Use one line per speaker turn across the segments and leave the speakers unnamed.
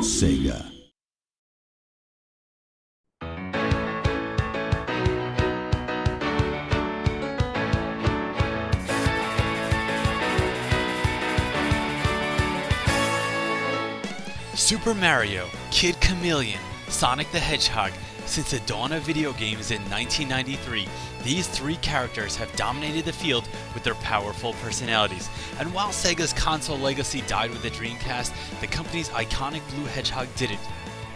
Sega.
Super Mario, Kid Chameleon, Sonic the Hedgehog. Since the dawn of video games in 1993, these three characters have dominated the field with their powerful personalities. And while Sega's console legacy died with the Dreamcast, the company's iconic blue hedgehog didn't.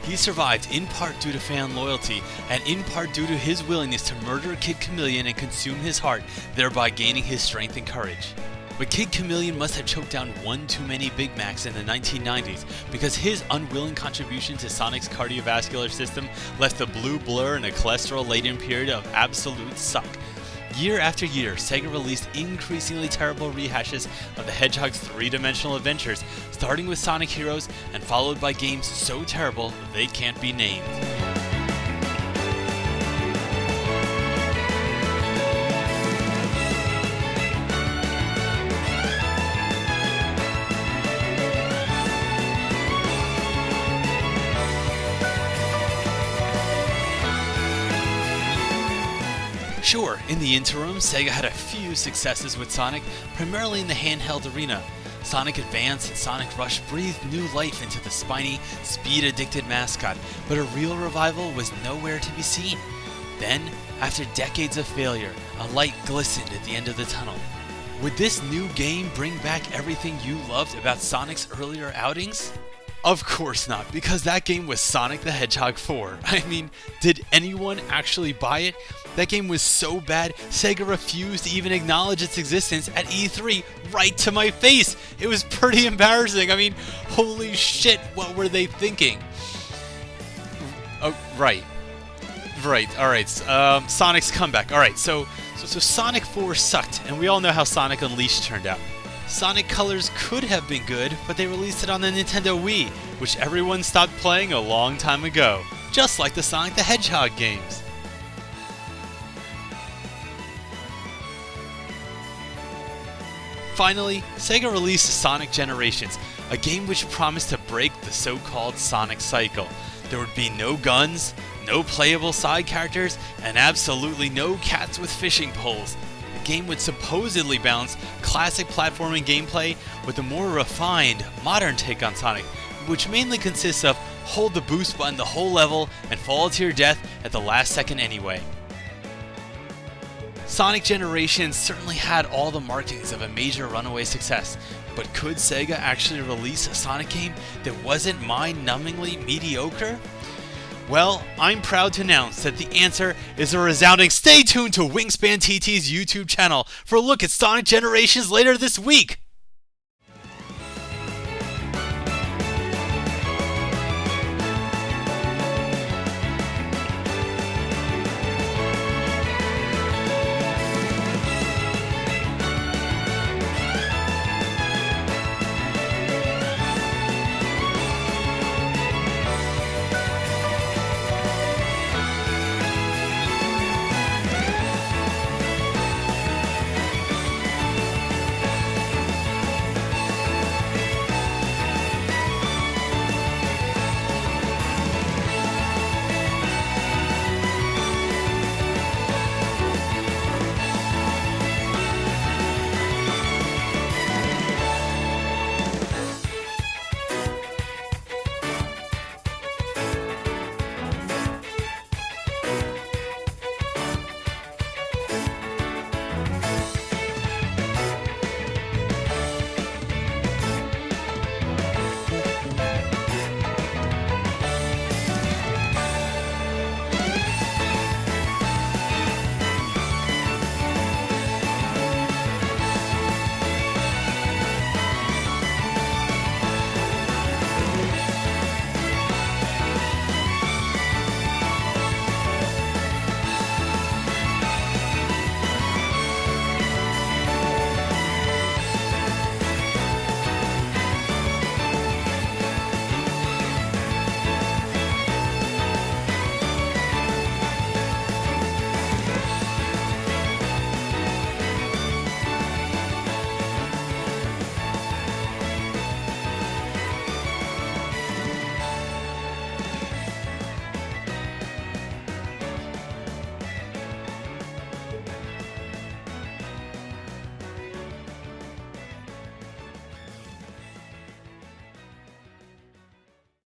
He survived in part due to fan loyalty, and in part due to his willingness to murder Kid Chameleon and consume his heart, thereby gaining his strength and courage. But Kid Chameleon must have choked down one too many Big Macs in the 1990s, because his unwilling contribution to Sonic's cardiovascular system left the blue blur in a cholesterol-laden period of absolute suck. Year after year, Sega released increasingly terrible rehashes of the Hedgehog's three-dimensional adventures, starting with Sonic Heroes and followed by games so terrible they can't be named. Sure, in the interim, Sega had a few successes with Sonic, primarily in the handheld arena. Sonic Advance and Sonic Rush breathed new life into the spiny, speed-addicted mascot, but a real revival was nowhere to be seen. Then, after decades of failure, a light glistened at the end of the tunnel. Would this new game bring back everything you loved about Sonic's earlier outings? Of course not, because that game was Sonic the Hedgehog 4. I mean, did anyone actually buy it? That game was so bad, Sega refused to even acknowledge its existence at E3 right to my face. It was pretty embarrassing. I mean, holy shit, what were they thinking? Oh, right, alright, Sonic's comeback. Alright, so Sonic 4 sucked, and we all know how Sonic Unleashed turned out. Sonic Colors could have been good, but they released it on the Nintendo Wii, which everyone stopped playing a long time ago, just like the Sonic the Hedgehog games. Finally, Sega released Sonic Generations, a game which promised to break the so-called Sonic cycle. There would be no guns, no playable side characters, and absolutely no cats with fishing poles. The game would supposedly balance classic platforming gameplay with a more refined, modern take on Sonic, which mainly consists of hold the boost button the whole level and fall to your death at the last second anyway. Sonic Generations certainly had all the markings of a major runaway success, but could Sega actually release a Sonic game that wasn't mind-numbingly mediocre? Well, I'm proud to announce that the answer is a resounding stay tuned to Wingspan TT's YouTube channel for a look at Sonic Generations later this week!